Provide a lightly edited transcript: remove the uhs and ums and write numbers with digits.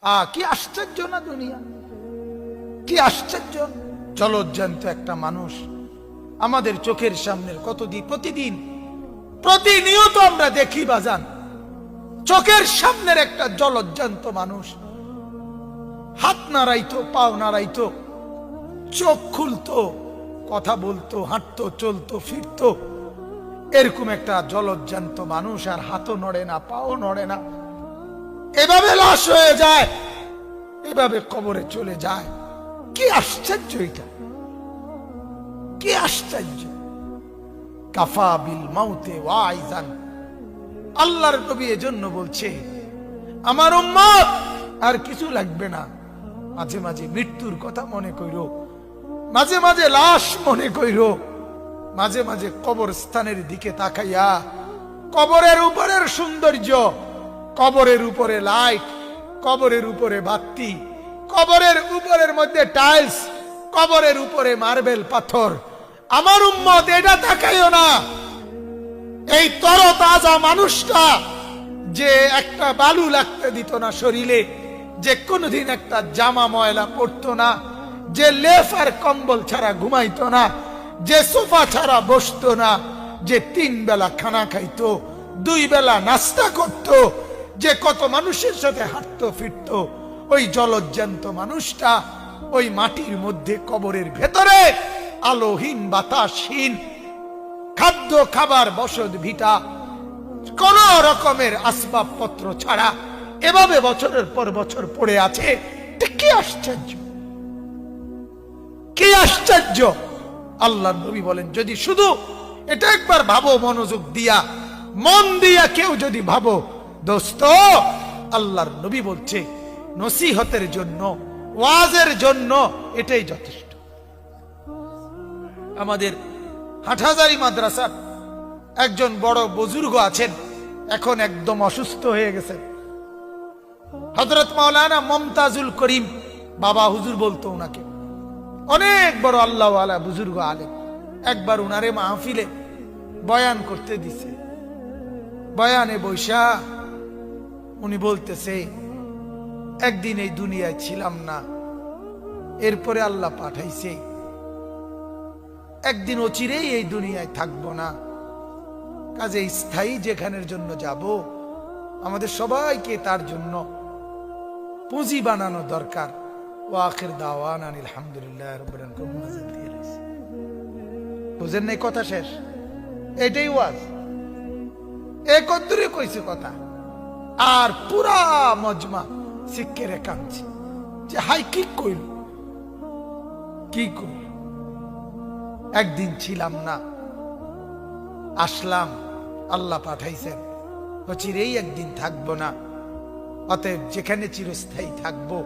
কি আশ্চর্য না দুনিয়া, কি আশ্চর্য। জলজ্জান্ত একটা মানুষ আমাদের চোখের সামনের প্রতিদিন প্রতিনিয়ত আমরা দেখি বাজান, চোখের সামনের একটা জলজ্জান্ত মানুষ হাত নাড়াইতো, পাও নাড়াইতো, চোখ খুলতো, কথা বলতো, হাঁটতো, চলতো, ফিরতো, এরকম একটা জলজ্জান্ত মানুষ আর হাতও নড়ে না, পাও নড়ে না, এভাবে লাশ হয়ে যায়, এভাবে কবরে চলে যায়। কি আশ্চর্য এটা, কি আশ্চর্য। কাফা বিল মাউতে ওয়াইজান, আল্লাহর নবী এজন্য বলছে আমার উম্মত আর কিছু লাগবে না, মাঝে মাঝে মৃত্যুর কথা মনে কইরো, মাঝে মাঝে লাশ মনে কইরো, মাঝে মাঝে কবরস্থানের দিকে তাকাইয়া কবরের উপরের সৌন্দর্য, কবরের উপরে লাইট, কবরের উপরে বাতি, কবরের উপরের মধ্যে টাইলস, কবরের উপরে মার্বেল পাথর, আমার উম্মত এটা তাকাইও না। এই তরতাজা মানুষটা যে একটা বালু লাগতে দিত না শরীরে, যে কোনদিন একটা জামা ময়লা পড়তো না, যে লেফ আর কম্বল ছাড়া ঘুমাইতো না, যে সোফা ছাড়া বসতো না, যে 3 বেলা খানা খাইতো, 2 বেলা নাস্তা করতো, যে কত মানুষের সাথে হাঁটতো ফিরতো, ওই জলজ্জান্ত মানুষটা ওই মাটির মধ্যে কবরের ভেতরে আলোহীন, বাতাসহীন, খাদ্য খাবার বসত ভিটা, কোন রকমের আসবাবপত্র ছাড়া এভাবে বছরের পর বছর পড়ে আছে। কি আশ্চর্য, কি আশ্চর্য। আল্লাহর নবী বলেন যদি শুধু এটা একবার ভাবো, মনোযোগ দিয়া, মন দিয়া কেউ যদি ভাবো দোস্ত, আল্লাহর নবী বলছে নসিহতের জন্য, ওয়াজের জন্য এটাই যথেষ্ট। আমাদের হাটহাজারী মাদ্রাসার একজন বড় বুজুর্গ আছেন, এখন একদম অসুস্থ হয়ে গেছেন, হযরত মাওলানা মুমতাজুল করিম বাবা হুজুর বলতো উনাকে, অনেক বড় আল্লাহ ওয়ালা বুজুর্গ আলেম। একবার উনারে মাহফিলে বয়ান করতে দিছে, বয়ানে বৈশা উনি বলতেছে একদিন এই দুনিয়ায় ছিলাম না, এরপরে আল্লাহ পাঠাইছে, একদিন অচিরেই এই দুনিয়ায় থাকবো না, কাজে স্থায়ী যেখানের জন্য যাব আমাদের সবাইকে তার জন্য পুঁজি বানানো দরকার। ও আখির দাওয়ানা আলহামদুলিল্লাহ রাব্বিল আলামিন। বুঝেন নাই কথা শেষ, এটাই ওয়াজ, এই কদ্দুরে কইছে কথা। আর পুরা মজমা সিক্কেরে কাঁদছে যে হাই কি কইল, কি কইল, একদিন ছিলাম না, আসলাম, আল্লাহ পাঠাইছেন, চিরেই একদিন থাকবো না, অতএব যেখানে চিরস্থায়ী থাকবো